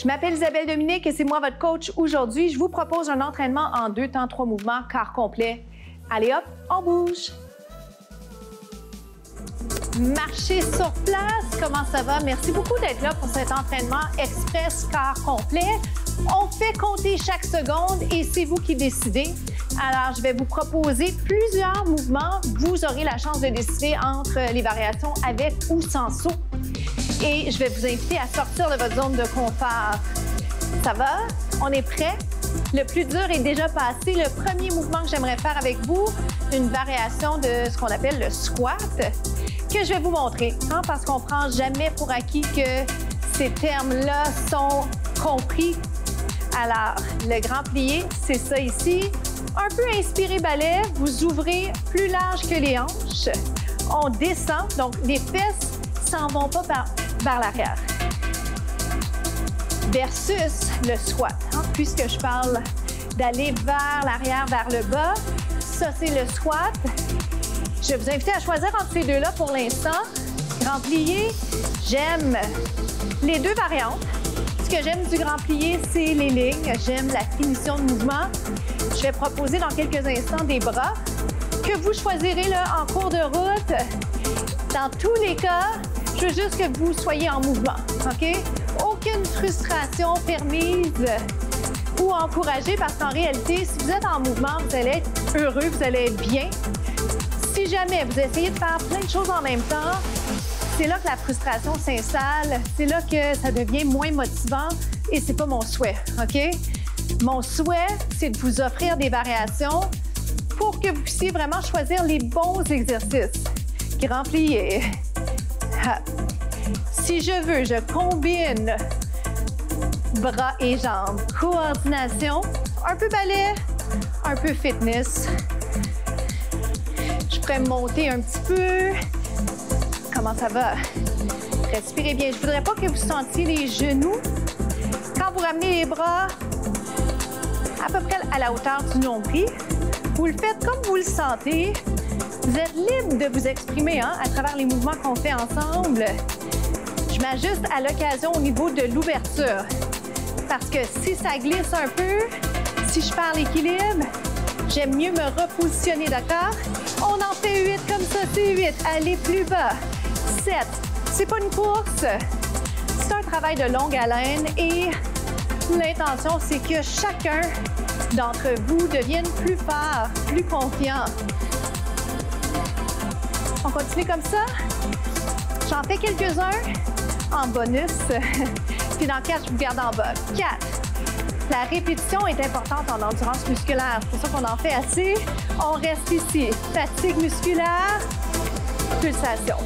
Je m'appelle Isabelle Dominique et c'est moi votre coach aujourd'hui. Je vous propose un entraînement en 2 temps 3 mouvements, quart complet. Allez hop, on bouge. Marcher sur place, comment ça va? Merci beaucoup d'être là pour cet entraînement express quart complet. On fait compter chaque seconde et c'est vous qui décidez. Alors, je vais vous proposer plusieurs mouvements. Vous aurez la chance de décider entre les variations avec ou sans saut. Et je vais vous inviter à sortir de votre zone de confort. Ça va? On est prêt? Le plus dur est déjà passé. Le premier mouvement que j'aimerais faire avec vous, une variation de ce qu'on appelle le squat, que je vais vous montrer, hein, parce qu'on ne prend jamais pour acquis que ces termes-là sont compris. Alors, le grand plié, c'est ça ici. Un peu inspiré balai, vous ouvrez plus large que les hanches. On descend, donc les fesses s'en vont pas vers l'arrière. Versus le squat, hein, puisque je parle d'aller vers l'arrière, vers le bas. Ça, c'est le squat. Je vais vous inviter à choisir entre ces deux-là pour l'instant. Grand plié, j'aime les deux variantes. Ce que j'aime du grand plié, c'est les lignes. J'aime la finition de mouvement. Je vais proposer dans quelques instants des bras que vous choisirez là, en cours de route. Dans tous les cas, je veux juste que vous soyez en mouvement, OK? Aucune frustration permise ou encouragée parce qu'en réalité, si vous êtes en mouvement, vous allez être heureux, vous allez être bien. Si jamais vous essayez de faire plein de choses en même temps, c'est là que la frustration s'installe, c'est là que ça devient moins motivant et c'est pas mon souhait, OK? Mon souhait, c'est de vous offrir des variations pour que vous puissiez vraiment choisir les bons exercices. Grand plié. Si je veux, je combine bras et jambes. Coordination, un peu balai, un peu fitness. Je pourrais monter un petit peu. Comment ça va? Respirez bien. Je ne voudrais pas que vous sentiez les genoux. Quand vous ramenez les bras à peu près à la hauteur du nombril, vous le faites comme vous le sentez. Vous êtes libre de vous exprimer hein, à travers les mouvements qu'on fait ensemble. Je m'ajuste à l'occasion au niveau de l'ouverture. Parce que si ça glisse un peu, si je perds l'équilibre, j'aime mieux me repositionner, d'accord? On en fait 8 comme ça, c'est 8. Allez plus bas. 7. C'est pas une course. C'est un travail de longue haleine et l'intention, c'est que chacun d'entre vous devienne plus fort, plus confiant. On continue comme ça. J'en fais quelques-uns en bonus. Puis dans 4, je vous garde en bas. 4. La répétition est importante en endurance musculaire. C'est pour ça qu'on en fait assez. On reste ici. Fatigue musculaire. Pulsation.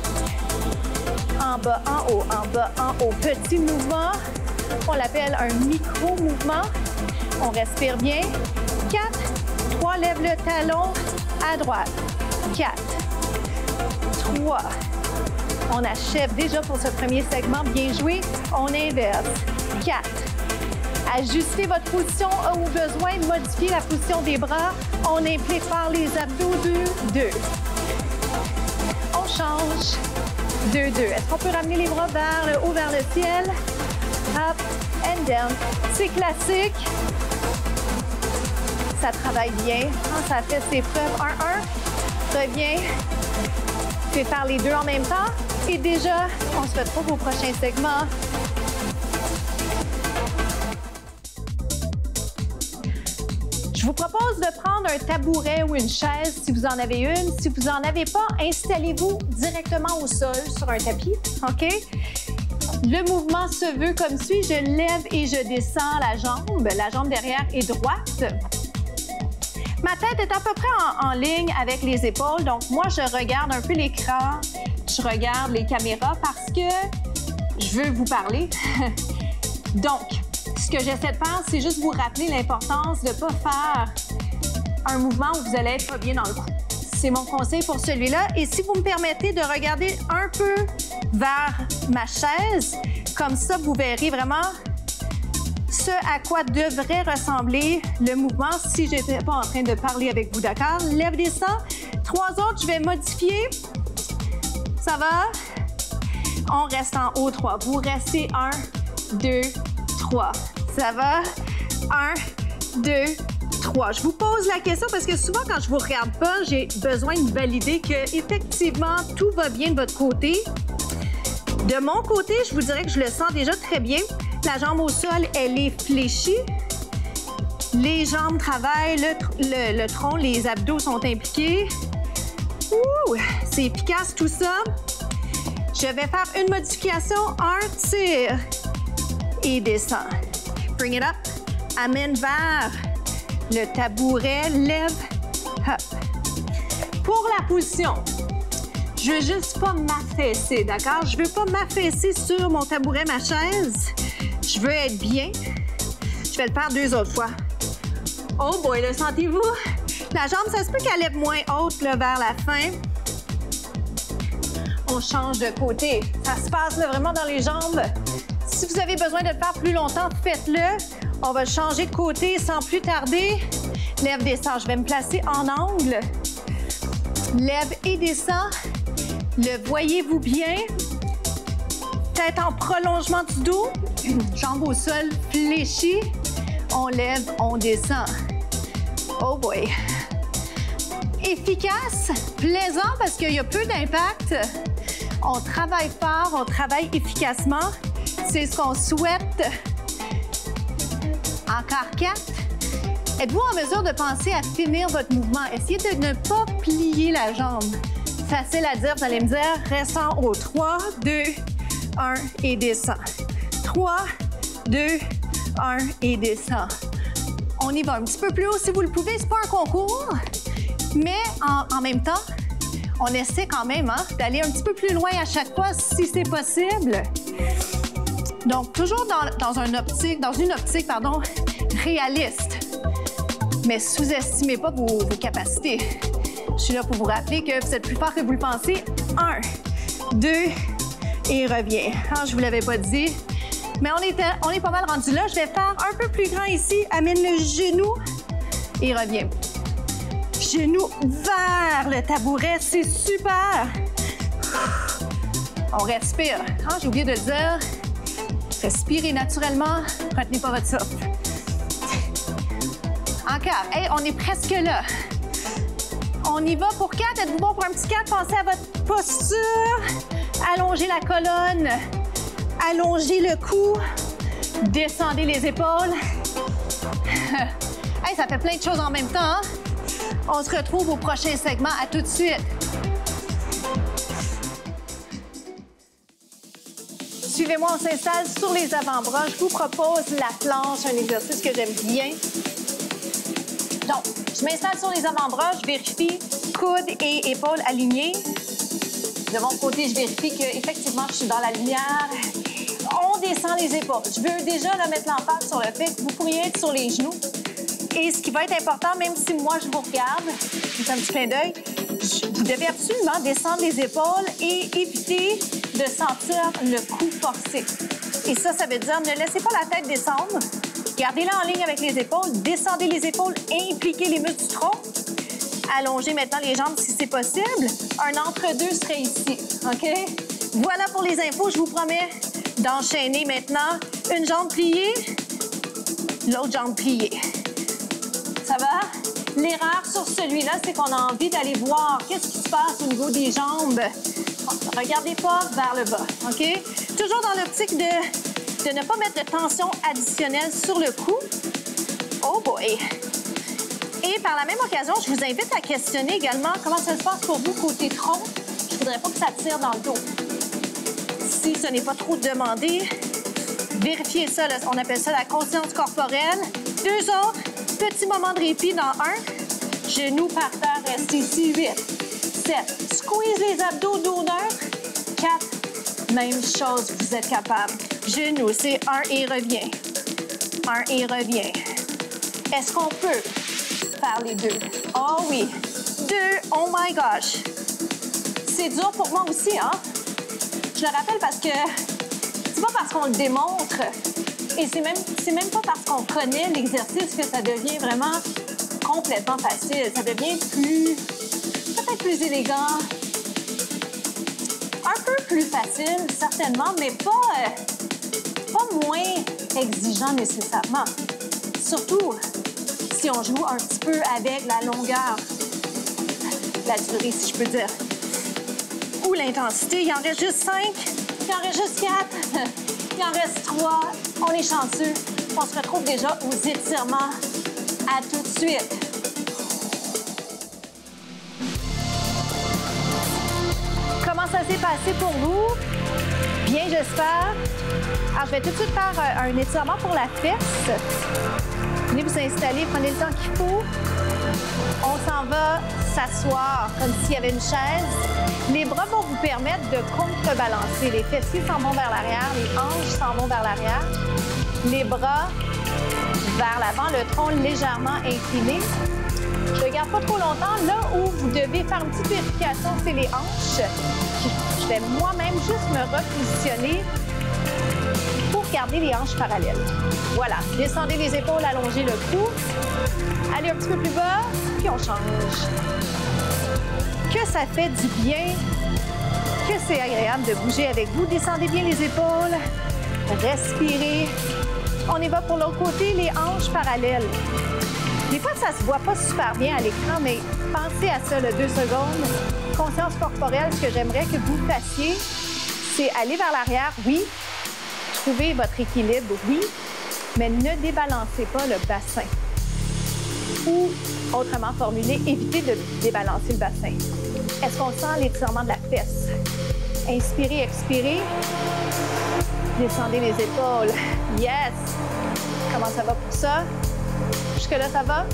En bas, en haut, en bas, en haut. Petit mouvement. On l'appelle un micro-mouvement. On respire bien. 4. 3. Lève le talon à droite. 4. 3. On achève déjà pour ce premier segment. Bien joué. On inverse. 4. Ajustez votre position au besoin de modifier la position des bras. On implique par les abdos. 2, 2. On change. 2, 2. Est-ce qu'on peut ramener les bras vers le haut, vers le ciel? Up and down. C'est classique. Ça travaille bien. Ça fait ses preuves. 1, 1. Reviens. Fais faire les deux en même temps. Et déjà, on se retrouve au prochain segment. Je vous propose de prendre un tabouret ou une chaise si vous en avez une. Si vous n'en avez pas, installez-vous directement au sol sur un tapis, OK? Le mouvement se veut comme suit. Je lève et je descends la jambe derrière est droite. Ma tête est à peu près en ligne avec les épaules, donc moi, je regarde un peu l'écran, je regarde les caméras parce que je veux vous parler. Donc, ce que j'essaie de faire, c'est juste vous rappeler l'importance de ne pas faire un mouvement où vous allez être pas bien dans le cou. C'est mon conseil pour celui-là. Et si vous me permettez de regarder un peu vers ma chaise, comme ça, vous verrez vraiment ce à quoi devrait ressembler le mouvement si je n'étais pas en train de parler avec vous, d'accord? Lève, descend. 3 autres, je vais modifier. Ça va? On reste en haut 3. Vous restez 1, 2, 3. Ça va? 1, 2, 3. Je vous pose la question parce que souvent, quand je vous regarde pas, j'ai besoin de valider que effectivement tout va bien de votre côté. De mon côté, je vous dirais que je le sens déjà très bien. La jambe au sol, elle est fléchie. Les jambes travaillent, le tronc, les abdos sont impliqués. Ouh, c'est efficace tout ça. Je vais faire une modification. Un, tire et descend. Bring it up. Amène vers le tabouret, lève, hop. Pour la position, je veux juste pas m'affaisser, d'accord? Je veux pas m'affaisser sur mon tabouret, ma chaise. Je veux être bien. Je vais le faire 2 autres fois. Oh boy, le sentez-vous? La jambe, ça se peut qu'elle lève moins haute là, vers la fin. On change de côté. Ça se passe là, vraiment dans les jambes. Si vous avez besoin de le faire plus longtemps, faites-le. On va changer de côté sans plus tarder. Lève, descend. Je vais me placer en angle. Lève et descend. Le voyez-vous bien? Tête en prolongement du dos. Jambes au sol fléchies. On lève, on descend. Oh boy! Efficace, plaisant parce qu'il y a peu d'impact. On travaille fort, on travaille efficacement. C'est ce qu'on souhaite. Encore 4. Êtes-vous en mesure de penser à finir votre mouvement? Essayez de ne pas plier la jambe. Facile à dire, vous allez me dire, reste en haut. 3, 2, 1 et descend. 3, 2, 1 et descend. On y va un petit peu plus haut si vous le pouvez. C'est pas un concours, mais en même temps, on essaie quand même d'aller un petit peu plus loin à chaque fois si c'est possible. Donc, toujours dans une optique réaliste. Mais sous-estimez pas vos capacités. Je suis là pour vous rappeler que vous êtes plus fort que vous le pensez. 1, 2 et reviens. Je vous l'avais pas dit. Mais on est pas mal rendu là. Je vais faire un peu plus grand ici. Amène le genou et reviens. Genou vers le tabouret. C'est super. On respire. J'ai oublié de le dire. Respirez naturellement. Retenez pas votre souffle. Encore. Hey, on est presque là. On y va pour 4. Êtes-vous bon pour un petit 4? Pensez à votre posture. Allongez la colonne. Allongez le cou, descendez les épaules. Hey, ça fait plein de choses en même temps. On se retrouve au prochain segment. À tout de suite. Suivez-moi, on s'installe sur les avant-bras. Je vous propose la planche, un exercice que j'aime bien. Donc, je m'installe sur les avant-bras, je vérifie coudes et épaules alignés. De mon côté, je vérifie qu'effectivement, je suis dans la lumière. On descend les épaules. Je veux déjà mettre l'emphase sur le fait que vous pourriez être sur les genoux. Et ce qui va être important, même si moi, je vous regarde, c'est un petit clin d'œil, vous devez absolument descendre les épaules et éviter de sentir le cou forcé. Et ça veut dire ne laissez pas la tête descendre. Gardez-la en ligne avec les épaules. Descendez les épaules, impliquez les muscles du tronc. Allongez maintenant les jambes si c'est possible. Un entre-deux serait ici, OK? Voilà pour les infos. Je vous promets d'enchaîner maintenant. Une jambe pliée, l'autre jambe pliée. Ça va? L'erreur sur celui-là, c'est qu'on a envie d'aller voir qu'est-ce qui se passe au niveau des jambes. Regardez pas vers le bas, OK? Toujours dans l'optique de ne pas mettre de tension additionnelle sur le cou. Oh boy! Et par la même occasion, je vous invite à questionner également comment ça se passe pour vous côté tronc. Je ne voudrais pas que ça tire dans le dos. Si ce n'est pas trop demandé, vérifiez ça. Là, on appelle ça la conscience corporelle. 2 autres, petit moment de répit dans 1. Genoux par terre, reste ici. 8, 7. Squeeze les abdos, dos neutre. 4. Même chose, vous êtes capable. Genoux, c'est 1 et revient. 1 et revient. Est-ce qu'on peut faire les 2? Oh oui. 2, oh my gosh. C'est dur pour moi aussi, hein? Je le rappelle parce que c'est pas parce qu'on le démontre et c'est même pas parce qu'on connaît l'exercice que ça devient vraiment complètement facile. Ça devient peut-être plus élégant, un peu plus facile, certainement, mais pas moins exigeant nécessairement. Surtout si on joue un petit peu avec la longueur, la durée, si je peux dire, ou l'intensité. Il en reste juste 5, il en reste juste 4, il en reste 3. On est chanceux. On se retrouve déjà aux étirements. À tout de suite. Comment ça s'est passé pour vous? Bien, j'espère. Alors, je vais tout de suite faire un étirement pour la fesse. Venez vous installer, prenez le temps qu'il faut. On s'en va s'asseoir comme s'il y avait une chaise. Les bras vont vous permettre de contrebalancer. Les fessiers s'en vont vers l'arrière, les hanches s'en vont vers l'arrière. Les bras vers l'avant, le tronc légèrement incliné. Je ne garde pas trop longtemps. Là où vous devez faire une petite vérification, c'est les hanches. Je vais moi-même juste me repositionner pour garder les hanches parallèles. Voilà. Descendez les épaules, allongez le cou. Allez un petit peu plus bas, puis on change. Que ça fait du bien, que c'est agréable de bouger avec vous. Descendez bien les épaules, respirez. On y va pour l'autre côté, les hanches parallèles. Des fois, ça ne se voit pas super bien à l'écran, mais pensez à ça, 2 secondes. Conscience corporelle, ce que j'aimerais que vous fassiez, c'est aller vers l'arrière, oui. Trouver votre équilibre, oui. Mais ne débalancez pas le bassin. Ou, autrement formulé, évitez de débalancer le bassin. Est-ce qu'on sent l'étirement de la fesse? Inspirez, expirez. Descendez les épaules. Yes! Comment ça va pour ça? Jusque-là, ça va?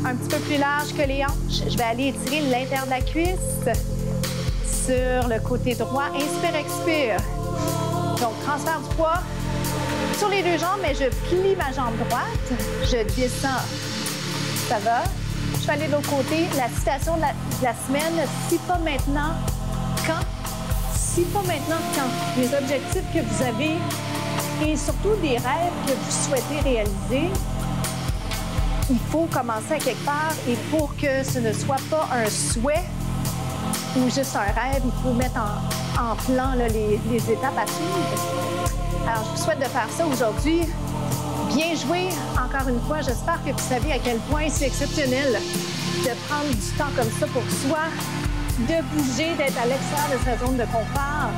Un petit peu plus large que les hanches. Je vais aller étirer l'intérieur de la cuisse sur le côté droit. Inspire, expire. Donc, transfert du poids sur les 2 jambes, mais je plie ma jambe droite. Je descends. Ça va? Je vais aller de l'autre côté. La citation de la semaine, si pas maintenant, quand? Si pas maintenant, quand? Les objectifs que vous avez et surtout des rêves que vous souhaitez réaliser, il faut commencer à quelque part et pour que ce ne soit pas un souhait ou juste un rêve, il faut mettre en plan là, les étapes à suivre. Alors, je vous souhaite de faire ça aujourd'hui. Bien joué, encore une fois. J'espère que vous savez à quel point c'est exceptionnel de prendre du temps comme ça pour soi, de bouger, d'être à l'extérieur de sa zone de confort.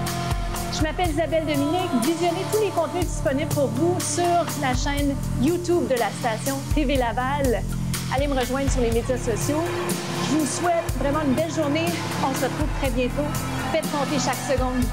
Je m'appelle Isabelle Dominique. Visionnez tous les contenus disponibles pour vous sur la chaîne YouTube de la station TV Laval. Allez me rejoindre sur les médias sociaux. Je vous souhaite vraiment une belle journée. On se retrouve très bientôt. Faites compter chaque seconde.